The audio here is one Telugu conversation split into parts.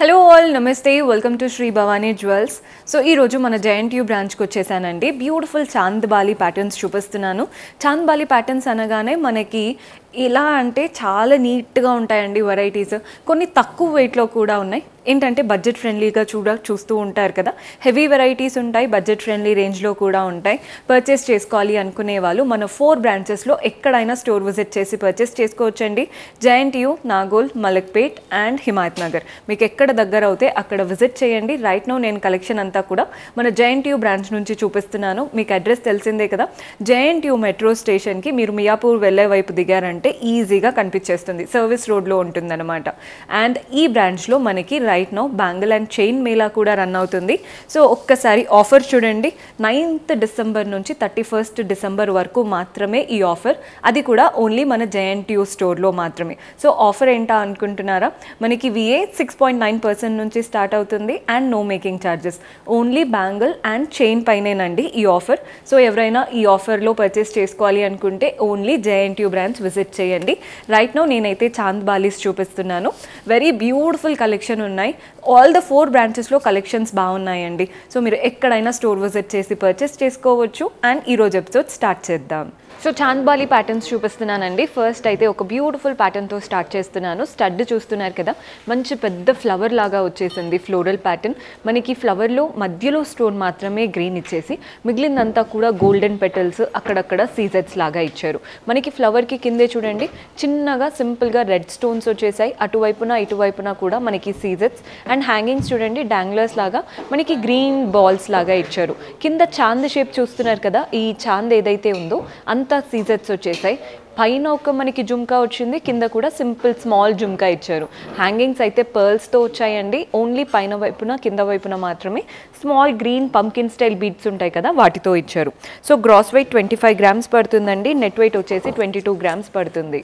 హలో ఆల్ నమస్తే welcome to Shri Bhavani jewels. So ఈరోజు మన జేఎన్టీయూ బ్రాంచ్కి వచ్చేసానండి. బ్యూటిఫుల్ చాంద్బాలి ప్యాటర్న్స్ చూపిస్తున్నాను. చాంద్బాలి ప్యాటర్న్స్ అనగానే మనకి ఇలా అంటే చాలా నీట్గా ఉంటాయండి వెరైటీస్. కొన్ని తక్కువ వెయిట్లో కూడా ఉన్నాయి. ఏంటంటే బడ్జెట్ ఫ్రెండ్లీగా చూస్తూ ఉంటారు కదా, హెవీ వెరైటీస్ ఉంటాయి, బడ్జెట్ ఫ్రెండ్లీ రేంజ్లో కూడా ఉంటాయి. పర్చేస్ చేసుకోవాలి అనుకునే వాళ్ళు మన 4 బ్రాంచెస్లో ఎక్కడైనా స్టోర్ విజిట్ చేసి పర్చేస్ చేసుకోవచ్చండి. జేఎన్టీయూ, నాగోల్, మలక్పేట్ అండ్ హిమాయత్ నగర్ మీకు ఎక్కడ దగ్గర అవుతే అక్కడ విజిట్ చేయండి. రైట్ నౌ నేను కలెక్షన్ అంతా కూడా మన జేఎన్టీయూ బ్రాంచ్ నుంచి చూపిస్తున్నాను. మీకు అడ్రస్ తెలిసిందే కదా, జేఎన్టీయూ మెట్రో స్టేషన్కి మీరు మియాపూర్ వెళ్ళే వైపు దిగారంటే ఈజీగా కనిపించేస్తుంది. సర్వీస్ రోడ్లో ఉంటుందన్నమాట. అండ్ ఈ బ్రాంచ్లో మనకి right now bangle and chain Mela కూడా రన్ అవుతుంది. సో ఒక్కసారి ఆఫర్ చూడండి. 9th డిసెంబర్ నుంచి 31st డిసెంబర్ వరకు మాత్రమే ఈ ఆఫర్, అది కూడా ఓన్లీ మన జేఎన్టీయూ స్టోర్లో మాత్రమే. సో ఆఫర్ ఏంటా అనుకుంటున్నారా, మనకి విఏ 6.9% నుంచి స్టార్ట్ అవుతుంది and no making charges. Only bangle and chain పైనేనండి ఈ ఆఫర్. సో ఎవరైనా ఈ ఆఫర్లో పర్చేస్ చేసుకోవాలి అనుకుంటే ఓన్లీ జేఎన్టీయూ బ్రాంచ్ విజిట్ చేయండి. రైట్ నౌ నేనైతే చాంద్బాలీస్ చూపిస్తున్నాను. వెరీ బ్యూటిఫుల్ కలెక్షన్ ఉన్నాయి. ఆల్ ద 4 బ్రాంచెస్లో కలెక్షన్స్ బాగున్నాయండి. సో మీరు ఎక్కడైనా స్టోర్ విజిట్ చేసి పర్చేస్ చేసుకోవచ్చు. అండ్ ఈరోజు ఎపిసోడ్ స్టార్ట్ చేద్దాం. సో చాంద్బాలి ప్యాటర్న్స్ చూపిస్తున్నానండి. ఫస్ట్ అయితే ఒక బ్యూటిఫుల్ ప్యాటర్న్తో స్టార్ట్ చేస్తున్నాను. స్టడ్ చూస్తున్నారు కదా, మంచి పెద్ద ఫ్లవర్ లాగా వచ్చేసింది ఫ్లోరల్ ప్యాటర్న్. మనకి ఫ్లవర్లో మధ్యలో స్టోన్ మాత్రమే గ్రీన్ ఇచ్చేసి మిగిలిందంతా కూడా గోల్డెన్ పెటల్స్, అక్కడక్కడ సీజెట్స్ లాగా ఇచ్చారు. మనకి ఫ్లవర్కి కిందే చూడండి చిన్నగా సింపుల్గా రెడ్ స్టోన్స్ వచ్చేసాయి. అటువైపున ఇటువైపున కూడా మనకి సీజెట్స్ అండ్ హ్యాంగింగ్స్ చూడండి డాంగ్లర్స్ లాగా మనకి గ్రీన్ బాల్స్ లాగా ఇచ్చారు. కింద చాంద్ షేప్ చూస్తున్నారు కదా, ఈ చాంద్ ఏదైతే ఉందో అంతా సీజెట్స్ వచ్చేసాయి. పైన ఒక మనకి జుమ్కా వచ్చింది, కింద కూడా సింపుల్ స్మాల్ జుమ్కా ఇచ్చారు. హ్యాంగింగ్స్ అయితే పర్ల్స్తో వచ్చాయండి. ఓన్లీ పైన వైపున కింద వైపున మాత్రమే small green pumpkin style beads ఉంటాయి కదా, వాటితో ఇచ్చారు. సో గ్రాస్ వెయిట్ 25 గ్రామ్స్ పడుతుందండి. నెట్ వెయిట్ వచ్చేసి 22 గ్రామ్స్ పడుతుంది.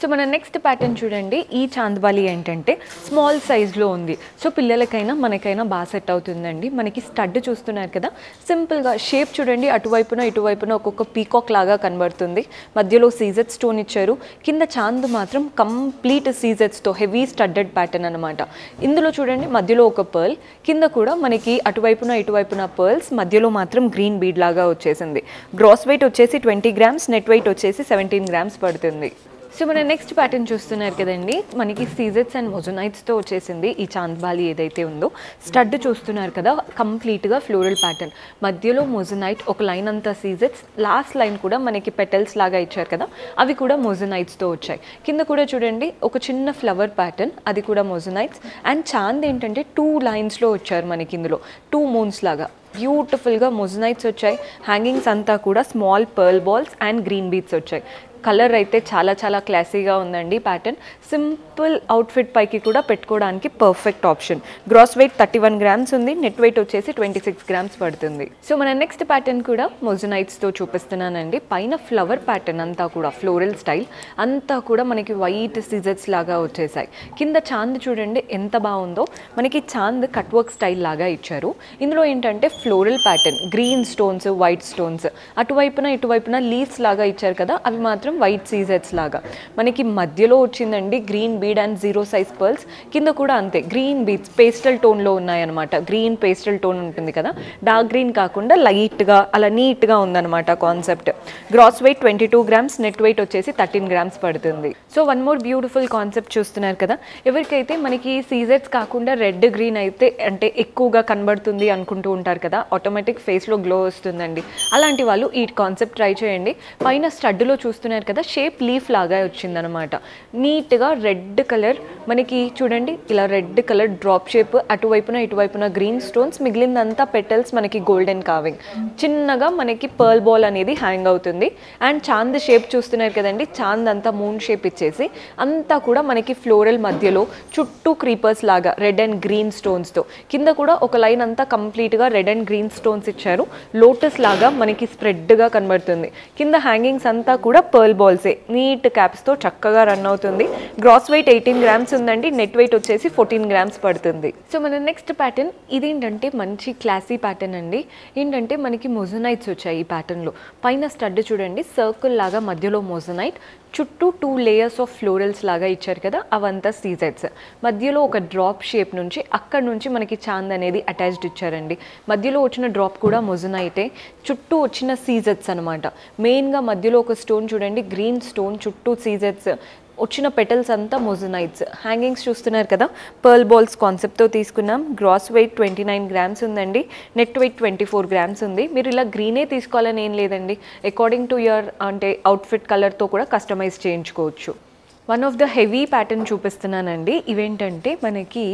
సో మన నెక్స్ట్ ప్యాటర్న్ చూడండి. ఈ చాంద్బాలి ఏంటంటే స్మాల్ సైజ్లో ఉంది. సో పిల్లలకైనా మనకైనా బాగా సెట్ అవుతుందండి. మనకి స్టడ్ చూస్తున్నారు కదా, సింపుల్గా షేప్ చూడండి, అటువైపున ఇటువైపున ఒక్కొక్క పీకాక్ లాగా కనబడుతుంది. మధ్యలో సీజెట్ స్టోన్ ఇచ్చారు. కింద చాంద్ మాత్రం కంప్లీట్ సీజెట్స్తో హెవీ స్టడ్డెడ్ ప్యాటర్న్ అనమాట. ఇందులో చూడండి మధ్యలో ఒక పర్ల్, కింద కూడా మనకి అటువైపున ఇటువైపున పర్ల్స్, మధ్యలో మాత్రం గ్రీన్ బీడ్ లాగా వచ్చేసింది. గ్రాస్ వెయిట్ వచ్చేసి 20 గ్రామ్స్, నెట్ వెయిట్ వచ్చేసి 17 గ్రామ్స్ పడుతుంది. సో మన నెక్స్ట్ ప్యాటర్న్ చూస్తున్నారు కదండి, మనకి సీజెట్స్ అండ్ మొజనైట్స్తో వచ్చేసింది ఈ చాంద్బాలి ఏదైతే ఉందో. స్టడ్ చూస్తున్నారు కదా, కంప్లీట్గా ఫ్లోరల్ ప్యాటర్న్, మధ్యలో మొజనైట్, ఒక లైన్ అంతా సీజెట్స్, లాస్ట్ లైన్ కూడా మనకి పెటల్స్ లాగా ఇచ్చారు కదా, అవి కూడా మొజనైట్స్తో వచ్చాయి. కింద కూడా చూడండి ఒక చిన్న ఫ్లవర్ ప్యాటర్న్, అది కూడా మొజనైట్స్. అండ్ చాంద్ ఏంటంటే 2 లైన్స్లో వచ్చారు మనకి, ఇందులో 2 మూన్స్ లాగా బ్యూటిఫుల్గా మొజనైట్స్ వచ్చాయి. హ్యాంగింగ్స్ అంతా కూడా small pearl balls and green beads వచ్చాయి. కలర్ అయితే చాలా చాలా క్లాసీగా ఉందండి. ప్యాటర్న్ సింపుల్ అవుట్ఫిట్ పైకి కూడా పెట్టుకోవడానికి perfect option. Gross weight 31 grams ఉంది, నెట్ వెయిట్ వచ్చేసి 26 గ్రామ్స్ పడుతుంది. సో మన నెక్స్ట్ ప్యాటర్న్ కూడా మొజనైట్స్తో చూపిస్తున్నానండి. పైన ఫ్లవర్ ప్యాటర్న్ అంతా కూడా ఫ్లోరల్ స్టైల్, అంతా కూడా మనకి వైట్ సీజెట్స్ లాగా వచ్చేసాయి. కింద చాంద్ చూడండి ఎంత బాగుందో, మనకి చాంద్ కట్ వర్క్ స్టైల్ లాగా ఇచ్చారు. ఇందులో ఏంటంటే floral pattern, green stones, white stones, అటువైపున ఇటువైపున లీవ్స్ లాగా ఇచ్చారు కదా, అవి మాత్రం వైట్ సీజెట్స్ లాగా. మనకి మధ్యలో వచ్చిందండి green bead and 0 size pearls. కింద కూడా అంతే గ్రీన్ బీడ్స్ పేస్టల్ టోన్లో ఉన్నాయన్నమాట. గ్రీన్ పేస్టల్ టోన్ ఉంటుంది కదా, డార్క్ గ్రీన్ కాకుండా లైట్గా అలా నీట్గా ఉందన్నమాట concept. Gross weight 22 grams, net weight వచ్చేసి 13 గ్రామ్స్ పడుతుంది. So one more beautiful concept చూస్తున్నారు కదా, ఎవరికైతే మనకి సీజెట్స్ కాకుండా రెడ్ గ్రీన్ అయితే అంటే ఎక్కువగా కనబడుతుంది అనుకుంటూ ఉంటారు కదా, ఆటోమేటిక్ ఫేస్లో గ్లో వస్తుందండి. అలాంటి వాళ్ళు ఈ కాన్సెప్ట్ ట్రై చేయండి. పైన స్టడ్లో చూస్తున్నారు కదా, షేప్ లీఫ్ లాగా వచ్చిందనమాట. నీట్గా రెడ్ కలర్ మనకి చూడండి, ఇలా రెడ్ కలర్ డ్రాప్ షేప్, అటువైపున ఇటువైపున గ్రీన్ స్టోన్స్, మిగిలిందంతా పెటల్స్ మనకి గోల్డెన్ కావింగ్. చిన్నగా మనకి పర్ల్ బాల్ అనేది హ్యాంగ్ అవుతుంది. అండ్ చాంద్ షేప్ చూస్తున్నారు కదండి, చాంద్ అంతా మూన్ షేప్ ఇచ్చేసి అంతా కూడా మనకి ఫ్లోరల్ మధ్యలో చుట్టూ క్రీపర్స్ లాగా రెడ్ అండ్ గ్రీన్ స్టోన్స్తో, కింద కూడా ఒక లైన్ అంతా కంప్లీట్గా రెడ్ అండ్ గ్రీన్ స్టోన్స్ ఇచ్చారు. లోటస్ లాగా మనకి స్ప్రెడ్గా కనబడుతుంది. కింద హ్యాంగింగ్స్ అంతా కూడా పర్ల్ బాల్సే, నీట్ క్యాప్స్తో చక్కగా రన్ అవుతుంది. గ్రాస్ వెయిట్ 18 గ్రామ్స్ ఉందండి, నెట్ వెయిట్ వచ్చేసి 14 గ్రామ్స్ పడుతుంది. సో మన నెక్స్ట్ ప్యాటర్న్ ఇదేంటంటే మంచి క్లాసీ ప్యాటర్న్ అండి. ఏంటంటే మనకి మొజనైట్స్ వచ్చాయి ఈ ప్యాటర్న్లో. పైన స్టడ్ చూడండి సర్కిల్ లాగా, మధ్యలో మొజనైట్, చుట్టూ 2 లేయర్స్ ఆఫ్ ఫ్లోరల్స్ లాగా ఇచ్చారు కదా, అవంతా సీజెడ్స్. మధ్యలో ఒక డ్రాప్ షేప్ నుంచి అక్కడ నుంచి మనకి చాంద్ అనేది అటాచ్డ్ ఇచ్చారండి. మధ్యలో వచ్చిన డ్రాప్ కూడా మొజనైటే, చుట్టూ వచ్చిన సీజెడ్స్ అనమాట. మెయిన్గా మధ్యలో ఒక స్టోన్ చూడండి, గ్రీన్ స్టోన్, చుట్టూ సీజెడ్స్, వచ్చిన పెటల్స్ అంతా మొజనైట్స్. హ్యాంగింగ్స్ చూస్తున్నారు కదా, పర్ల్ బాల్స్ కాన్సెప్ట్తో తీసుకున్నాం. గ్రాస్ వెయిట్ 29 గ్రామ్స్ ఉందండి, నెట్ వెయిట్ 24 గ్రామ్స్ ఉంది. మీరు ఇలా గ్రీనే తీసుకోవాలని ఏం లేదండి, అకార్డింగ్ టు యువర్ అంటే అవుట్ఫిట్ కలర్తో కూడా కస్టమైజ్ చేయించుకోవచ్చు. One of the heavy pattern చూపిస్తున్నానండి. ఇవేంటంటే మనకి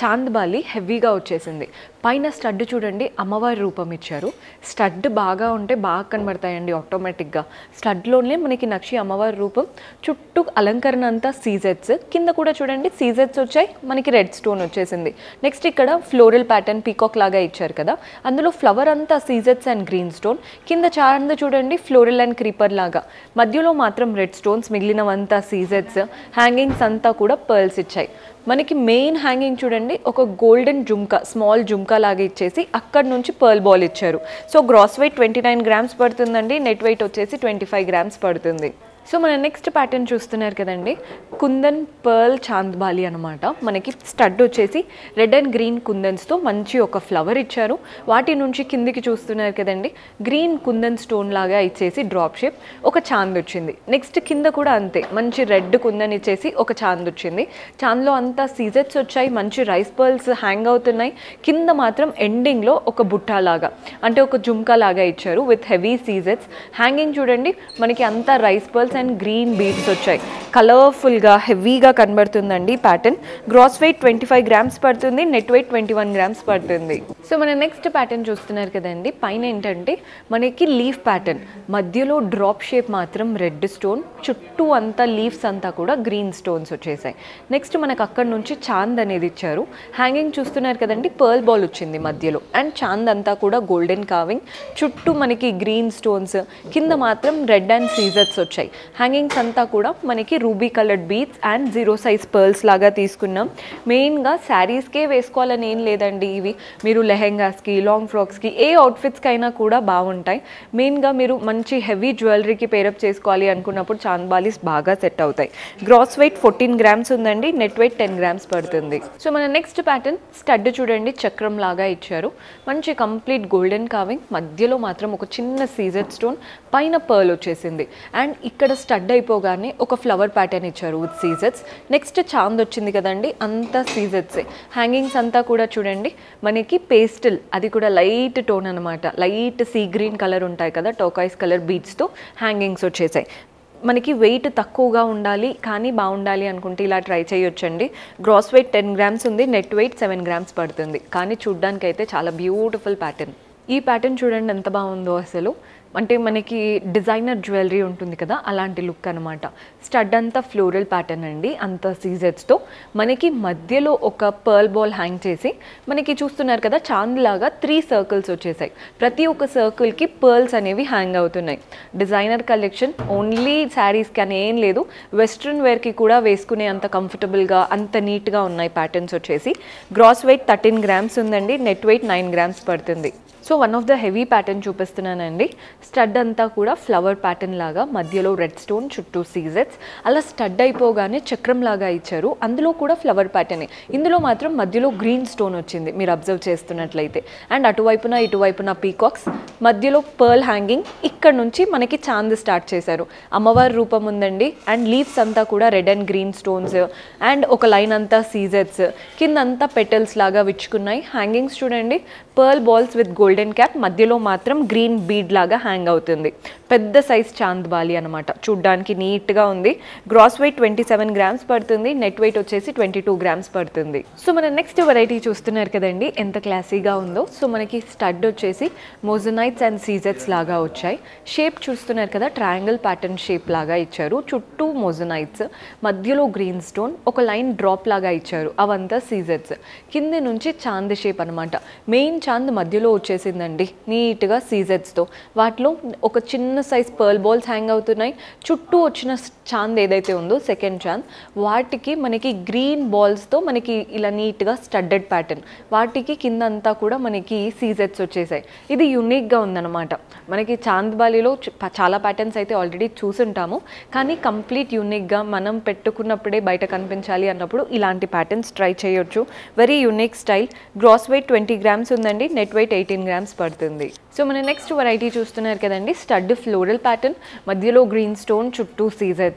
చాంద్ బాలి హెవీగా వచ్చేసింది. పైన స్టడ్ చూడండి, అమ్మవారి రూపం ఇచ్చారు. స్టడ్ బాగా ఉంటే బాగా కనబడతాయండి ఆటోమేటిక్గా. స్టడ్లోనే మనకి నక్షి అమ్మవారి రూపం, చుట్టూ అలంకరణ అంతా సీజెడ్స్, కింద కూడా చూడండి సీజెడ్స్ వచ్చాయి, మనకి రెడ్ స్టోన్ వచ్చేసింది. నెక్స్ట్ ఇక్కడ ఫ్లోరల్ ప్యాటర్న్ పీకాక్ లాగా ఇచ్చారు కదా, అందులో ఫ్లవర్ అంతా సీజెడ్స్ అండ్ గ్రీన్ స్టోన్, కింద చాంద్ చూడండి ఫ్లోరల్ అండ్ క్రీపర్ లాగా, మధ్యలో మాత్రం రెడ్ స్టోన్స్, మిగిలినవంతా సీజెడ్స్. హ్యాంగింగ్స్ అంతా కూడా పర్ల్స్ ఇచ్చాయి. మనకి మెయిన్ హ్యాంగింగ్ చూడండి, ఒక గోల్డెన్ జుమ్కా, స్మాల్ జుమ్కా లాగా ఇచ్చేసి అక్కడ నుంచి పర్ల్ బాల్ ఇచ్చారు. సో గ్రాస్ వెయిట్ 29 గ్రామ్స్ పడుతుందండి, నెట్ వెయిట్ వచ్చేసి 25 గ్రామ్స్ పడుతుంది. సో మన నెక్స్ట్ ప్యాటర్న్ చూస్తున్నారు కదండి, కుందన్ పర్ల్ చాంద్ బాలి అనమాట. మనకి స్టడ్ వచ్చేసి రెడ్ అండ్ గ్రీన్ కుందన్స్తో మంచి ఒక ఫ్లవర్ ఇచ్చారు. వాటి నుంచి కిందికి చూస్తున్నారు కదండి, గ్రీన్ కుందన్ స్టోన్ లాగా ఇచ్చేసి డ్రాప్ షేప్ ఒక చాంద్ వచ్చింది. నెక్స్ట్ కింద కూడా అంతే, మంచి రెడ్ కుందన్ ఇచ్చేసి ఒక చాంద్ వచ్చింది. చాంద్లో అంతా సీజెట్స్ వచ్చాయి, మంచి రైస్ పర్ల్స్ హ్యాంగ్ అవుతున్నాయి. కింద మాత్రం ఎండింగ్లో ఒక బుట్టా లాగా అంటే ఒక జుమ్కా లాగా ఇచ్చారు విత్ హెవీ సీజెట్స్. హ్యాంగింగ్ చూడండి, మనకి అంతా rice pearls and green beads వచ్చాయి. కలర్ఫుల్గా హెవీగా కనబడుతుందండి ప్యాటర్న్. గ్రాస్ వెయిట్ 25 గ్రామ్స్ పడుతుంది, నెట్ వెయిట్ 21 గ్రామ్స్ పడుతుంది. సో మన నెక్స్ట్ ప్యాటర్న్ చూస్తున్నారు కదండి, పైన ఏంటంటే మనకి లీఫ్ ప్యాటర్న్, మధ్యలో డ్రాప్ షేప్ మాత్రం రెడ్ స్టోన్, చుట్టూ అంతా లీవ్స్ అంతా కూడా గ్రీన్ స్టోన్స్ వచ్చేసాయి. నెక్స్ట్ మనకు అక్కడ నుంచి చాంద్ అనేది ఇచ్చారు. హ్యాంగింగ్ చూస్తున్నారు కదండి, పర్ల్ బాల్ వచ్చింది మధ్యలో, అండ్ చాంద్ అంతా కూడా గోల్డెన్ కార్వింగ్, చుట్టూ మనకి గ్రీన్ స్టోన్స్, కింద మాత్రం రెడ్ అండ్ సీజర్స్ వచ్చాయి. హ్యాంగింగ్స్ అంతా కూడా మనకి ruby coloured beads and 0 size pearls లాగా తీసుకున్నాం. మెయిన్గా శారీస్కే వేసుకోవాలని ఏం లేదండి, ఇవి మీరు లెహెంగాస్కి, లాంగ్ ఫ్రాక్స్కి, ఏ అవుట్ఫిట్స్కి అయినా కూడా బాగుంటాయి. మెయిన్గా మీరు మంచి హెవీ జ్యువెలరీకి పేరప్ చేసుకోవాలి అనుకున్నప్పుడు చాంద్ బాలీస్ బాగా సెట్ అవుతాయి. గ్రాస్ వెయిట్ 14 గ్రామ్స్ ఉందండి, నెట్ వెయిట్ 10 గ్రామ్స్ పడుతుంది. సో మన నెక్స్ట్ ప్యాటర్న్ స్టడ్ చూడండి, చక్రం లాగా ఇచ్చారు. మంచి కంప్లీట్ గోల్డెన్ కార్వింగ్, మధ్యలో మాత్రం ఒక చిన్న సీజెడ్ స్టోన్, పైన పర్ల్ వచ్చేసింది. అండ్ ఇక్కడ స్టడ్ అయిపోగానే ఒక ఫ్లవర్ ప్యాటర్న్ ఇచ్చారు విత్ సీజెట్స్. నెక్స్ట్ చాంద్ వచ్చింది కదండి, అంతా సీజెట్సే. హ్యాంగింగ్స్ అంతా కూడా చూడండి మనకి పేస్టల్, అది కూడా లైట్ టోన్ అనమాట, లైట్ సీ గ్రీన్ కలర్ ఉంటాయి కదా, టోకాయిస్ కలర్ బీడ్స్తో హ్యాంగింగ్స్ వచ్చేసాయి. మనకి వెయిట్ తక్కువగా ఉండాలి కానీ బాగుండాలి అనుకుంటే ఇలా ట్రై చేయొచ్చండి. గ్రాస్ వెయిట్ 10 గ్రామ్స్ ఉంది, నెట్ వెయిట్ 7 గ్రామ్స్ పడుతుంది. కానీ చూడ్డానికి అయితే చాలా బ్యూటిఫుల్ ప్యాటర్న్. ఈ ప్యాటర్న్ చూడండి ఎంత బాగుందో అసలు, అంటే మనకి డిజైనర్ జ్యువెలరీ ఉంటుంది కదా అలాంటి లుక్ అనమాట. స్టడ్ అంతా ఫ్లోరల్ ప్యాటర్న్ అండి, అంత సీజెట్స్తో. మనకి మధ్యలో ఒక పర్ల్ బాల్ హ్యాంగ్ చేసి, మనకి చూస్తున్నారు కదా చాంద్ లాగా 3 సర్కిల్స్ వచ్చేసాయి. ప్రతి ఒక్క సర్కిల్కి పర్ల్స్ అనేవి హ్యాంగ్ అవుతున్నాయి. డిజైనర్ కలెక్షన్, ఓన్లీ శారీస్కి అని ఏం లేదు, వెస్ట్రన్ వేర్కి కూడా వేసుకునే అంత కంఫర్టబుల్గా, అంత నీట్గా ఉన్నాయి ప్యాటర్న్స్ వచ్చేసి. గ్రాస్ వెయిట్ 13 గ్రామ్స్ ఉందండి, నెట్ వెయిట్ 9 గ్రామ్స్ పడుతుంది. So one of the heavy pattern చూపిస్తున్నానండి. స్టడ్ అంతా కూడా ఫ్లవర్ ప్యాటర్న్ లాగా, మధ్యలో రెడ్ స్టోన్, చుట్టూ సీజెట్స్, అలా స్టడ్ అయిపోగానే చక్రం లాగా ఇచ్చారు. అందులో కూడా ఫ్లవర్ ప్యాటర్నే, ఇందులో మాత్రం మధ్యలో గ్రీన్ స్టోన్ వచ్చింది మీరు అబ్జర్వ్ చేస్తున్నట్లయితే. అండ్ అటువైపున ఇటువైపున పీకాక్స్, మధ్యలో పర్ల్ హ్యాంగింగ్, ఇక్కడ నుంచి మనకి చాంద్ స్టార్ట్ చేశారు. అమ్మవారి రూపం ఉందండి. అండ్ లీవ్స్ అంతా కూడా red and green stones, and ఒక లైన్ అంతా సీజెట్స్, కిందంతా పెటల్స్ లాగా విచ్చుకున్నాయి. హ్యాంగింగ్స్ చూడండి, pearl balls with golden cap, మధ్యలో మాత్రం గ్రీన్ బీడ్ లాగా హ్యాంగ్ అవుతుంది. పెద్ద సైజ్ చాంద్ బాలి అనమాట, చూడ్డానికి నీట్గా ఉంది. గ్రాస్ వెయిట్ 27 గ్రామ్స్ పడుతుంది, నెట్ వెయిట్ వచ్చేసి 22 గ్రామ్స్ పడుతుంది. సో మన నెక్స్ట్ వెరైటీ చూస్తున్నారు కదండి ఎంత క్లాసీగా ఉందో. సో మనకి స్టడ్ వచ్చేసి మోజనైట్స్ అండ్ సీజెట్స్ లాగా వచ్చాయి. షేప్ చూస్తున్నారు కదా, ట్రయాంగిల్ ప్యాటర్న్ షేప్ లాగా ఇచ్చారు. చుట్టూ మోజనైట్స్, మధ్యలో గ్రీన్ స్టోన్, ఒక లైన్ డ్రాప్ లాగా ఇచ్చారు, అవంతా సీజెట్స్. కింద నుంచి చాంద్ షేప్ అనమాట. మెయిన్ చాంద్ మధ్యలో వచ్చేసిందండి నీట్గా సీజెట్స్తో. వాటి వాటిలో ఒక చిన్న సైజ్ పర్ల్ బాల్స్ హ్యాంగ్ అవుతున్నాయి. చుట్టూ వచ్చిన చాంద్ ఏదైతే ఉందో సెకండ్ చాంద్, వాటికి మనకి గ్రీన్ బాల్స్తో మనకి ఇలా నీట్గా స్టడ్డెడ్ ప్యాటర్న్, వాటికి కింద అంతా కూడా మనకి సీజెట్స్ వచ్చేసాయి. ఇది యూనిక్గా ఉందన్నమాట. మనకి చాంద్ బాలీలో చాలా ప్యాటర్న్స్ అయితే ఆల్రెడీ చూసుంటాము, కానీ కంప్లీట్ యూనిక్గా మనం పెట్టుకున్నప్పుడే బయట కనిపించాలి అన్నప్పుడు ఇలాంటి ప్యాటర్న్స్ ట్రై చేయొచ్చు. Very unique style. Gross weight 20 grams ఉందండి, నెట్ వెయిట్ 18 గ్రామ్స్ పడుతుంది. సో మన నెక్స్ట్ వెరైటీ చూస్తున్నారు కదండి, స్టడ్ ఫ్లోరల్ ప్యాటర్న్, మధ్యలో గ్రీన్ స్టోన్, చుట్టూ సీజెట్స్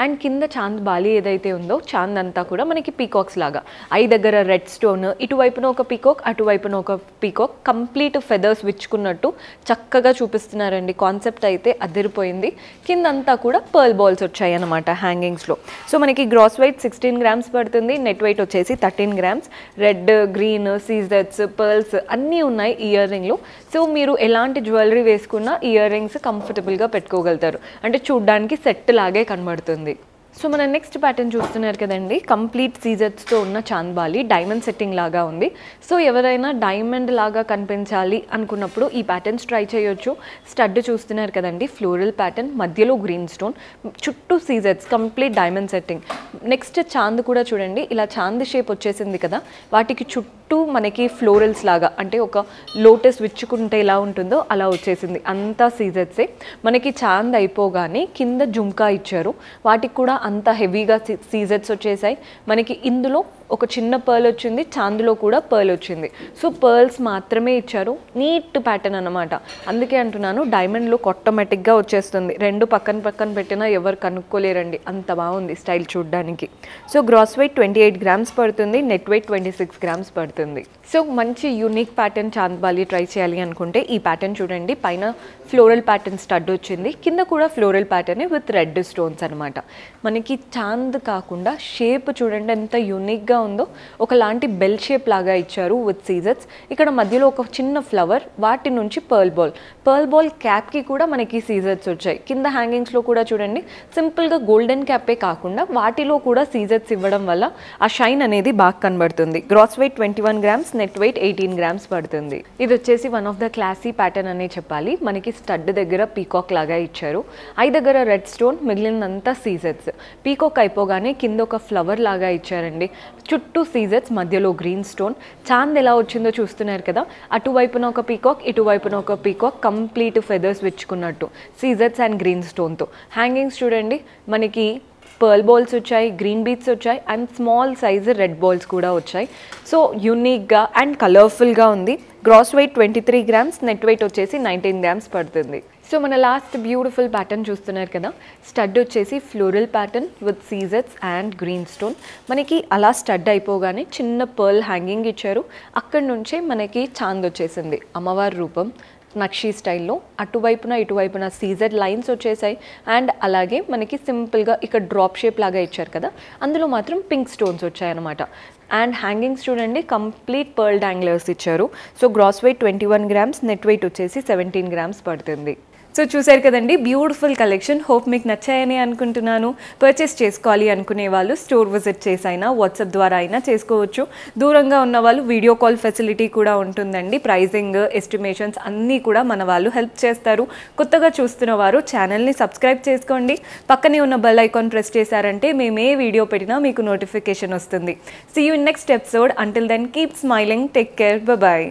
అండ్ కింద చాంద్ బాలి ఏదైతే ఉందో చాంద్ అంతా కూడా మనకి పీకాక్స్ లాగా, ఐ దగ్గర రెడ్ స్టోన్, ఇటువైపున ఒక పీకాక్, అటువైపున ఒక పీకాక్, కంప్లీట్ ఫెదర్స్ విచ్చుకున్నట్టు చక్కగా చూపిస్తున్నారండి. కాన్సెప్ట్ అయితే అదిరిపోయింది. కింద అంతా కూడా పర్ల్ బాల్స్ వచ్చాయి అన్నమాట హ్యాంగింగ్స్లో. సో మనకి గ్రాస్ వెయిట్ 16 గ్రామ్స్ పడుతుంది, నెట్ వెయిట్ వచ్చేసి 13 గ్రామ్స్. రెడ్, గ్రీన్, సీజెట్స్, పర్ల్స్ అన్నీ ఉన్నాయి ఇయర్ రింగ్లో. సో మీరు ఎలాంటి జ్యువెలరీ వేసుకున్నా ఇయర్ రింగ్స్ కంఫర్టబుల్గా పెట్టుకోగలుగుతారు, అంటే చూడ్డానికి సెట్ లాగే కనబడుతుంది. సో మన నెక్స్ట్ ప్యాటర్న్ చూస్తున్నారు కదండి, కంప్లీట్ సీజెట్స్తో ఉన్న చాంద్ బాలి, డైమండ్ సెట్టింగ్ లాగా ఉంది. సో ఎవరైనా డైమండ్ లాగా కనిపించాలి అనుకున్నప్పుడు ఈ ప్యాటర్న్స్ ట్రై చేయొచ్చు. స్టడ్ చూస్తున్నారు కదండి, ఫ్లోరల్ ప్యాటర్న్, మధ్యలో గ్రీన్ స్టోన్, చుట్టూ సీజెట్స్, complete diamond setting. Next chand కూడా చూడండి, ఇలా చాంద్ షేప్ వచ్చేసింది కదా, వాటికి చుట్టూ మనకి ఫ్లోరల్స్ లాగా, అంటే ఒక లోటస్ విచ్చుకుంటే ఎలా ఉంటుందో అలా వచ్చేసింది. అంతా సీజెట్సే. మనకి చాంద్ అయిపోగానే కింద జుమ్కా ఇచ్చారు, వాటికి కూడా అంత హెవీగా సీజెట్స్ వచ్చేసాయి. మనకి ఇందులో ఒక చిన్న పర్ల్ వచ్చింది, చాందులో కూడా పర్ల్ వచ్చింది. సో పర్ల్స్ మాత్రమే ఇచ్చారు. నీట్ ప్యాటర్న్ అనమాట. అందుకే అంటున్నాను, డైమండ్లో ఆటోమేటిక్గా వచ్చేస్తుంది. రెండు పక్కన పక్కన పెట్టినా ఎవరు కనుక్కోలేరండి, అంత బాగుంది స్టైల్ చూడడానికి. సో గ్రాస్ వెయిట్ 28 గ్రామ్స్ పడుతుంది, నెట్ వెయిట్ 26 గ్రామ్స్ పడుతుంది. సో మంచి unique pattern Chand Bali try చేయాలి అనుకుంటే ఈ ప్యాటర్న్ చూడండి. పైన ఫ్లోరల్ ప్యాటర్న్ స్టడ్ వచ్చింది, కింద కూడా floral pattern with red stones అనమాట. మనకి చాంద్ కాకుండా షేప్ చూడండి ఎంత యూనిక్గా ఉందో. ఒకలాంటి బెల్ షేప్ లాగా ఇచ్చారు విత్ సీజెట్స్. ఇక్కడ మధ్యలో ఒక చిన్న ఫ్లవర్, వాటి నుంచి పర్ల్ బాల్ క్యాప్కి కూడా మనకి సీజెట్స్ వచ్చాయి. కింద హ్యాంగింగ్స్లో కూడా చూడండి, సింపుల్గా గోల్డెన్ క్యాపే కాకుండా వాటిలో కూడా సీజెట్స్ ఇవ్వడం వల్ల ఆ షైన్ అనేది బాగా కనబడుతుంది. Gross weight 21 grams, net weight 18 grams పడుతుంది. ఇది వచ్చేసి one of the classy pattern అనే చెప్పాలి. మనకి స్టడ్ దగ్గర పీకాక్ లాగా ఇచ్చారు, ఐ దగ్గర రెడ్ స్టోన్, మిగిలినంతా సీజెట్స్. పీకాక్ అయిపోగానే కింద ఒక ఫ్లవర్ లాగా ఇచ్చారండి, చుట్టూ సీజెట్స్, మధ్యలో గ్రీన్ స్టోన్. చాంద్ ఎలా వచ్చిందో చూస్తున్నారు కదా, అటువైపున ఒక పీకాక్, ఇటువైపున ఒక పీకాక్, కంప్లీట్ ఫెదర్స్ విచ్చుకున్నట్టు సీజెట్స్ అండ్ గ్రీన్ స్టోన్తో. హ్యాంగింగ్స్ చూడండి, మనకి పర్ల్ బాల్స్ వచ్చాయి, గ్రీన్ బీట్స్ వచ్చాయి and small size red balls కూడా వచ్చాయి. సో యూనిక్గా అండ్ కలర్ఫుల్గా ఉంది. Gross weight 23 grams, net weight వచ్చేసి 19 గ్రామ్స్ పడుతుంది. సో మన లాస్ట్ బ్యూటిఫుల్ ప్యాటర్న్ చూస్తున్నారు కదా, స్టడ్ వచ్చేసి ఫ్లోరల్ ప్యాటర్న్ విత్ సీజెట్స్ అండ్ గ్రీన్ స్టోన్. మనకి అలా స్టడ్ అయిపోగానే చిన్న పర్ల్ హ్యాంగింగ్ ఇచ్చారు, అక్కడి నుంచే మనకి చాంద్ వచ్చేసింది, అమ్మవారి రూపం నక్షీ స్టైల్లో. అటువైపున ఇటువైపున సీజెడ్ లైన్స్ వచ్చేసాయి అండ్ అలాగే మనకి సింపుల్గా ఇక్కడ డ్రాప్ షేప్ లాగా ఇచ్చారు కదా, అందులో మాత్రం పింక్ స్టోన్స్ వచ్చాయన్నమాట. అండ్ హ్యాంగింగ్స్ చూడండి, కంప్లీట్ పర్ల్ డాంగ్లర్స్ ఇచ్చారు. So gross weight 21 grams, net weight వచ్చేసి 17 గ్రామ్స్ పడుతుంది. సో చూసారు కదండి, బ్యూటిఫుల్ కలెక్షన్. హోప్ మీకు నచ్చాయని అనుకుంటున్నాను. పర్చేస్ చేసుకోవాలి అనుకునే వాళ్ళు స్టోర్ విజిట్ చేసైనా వాట్సాప్ ద్వారా అయినా చేసుకోవచ్చు. దూరంగా ఉన్న వాళ్ళు వీడియో కాల్ ఫెసిలిటీ కూడా ఉంటుందండి. ప్రైజింగ్, ఎస్టిమేషన్స్ అన్నీ కూడా మన వాళ్ళు హెల్ప్ చేస్తారు. కొత్తగా చూస్తున్న వారు ఛానల్ని సబ్స్క్రైబ్ చేసుకోండి. పక్కనే ఉన్న బెల్ ఐకాన్ ప్రెస్ చేశారంటే మేము ఏ వీడియో పెట్టినా మీకు నోటిఫికేషన్ వస్తుంది. See you in next episode. Until then keep smiling, take care, bye.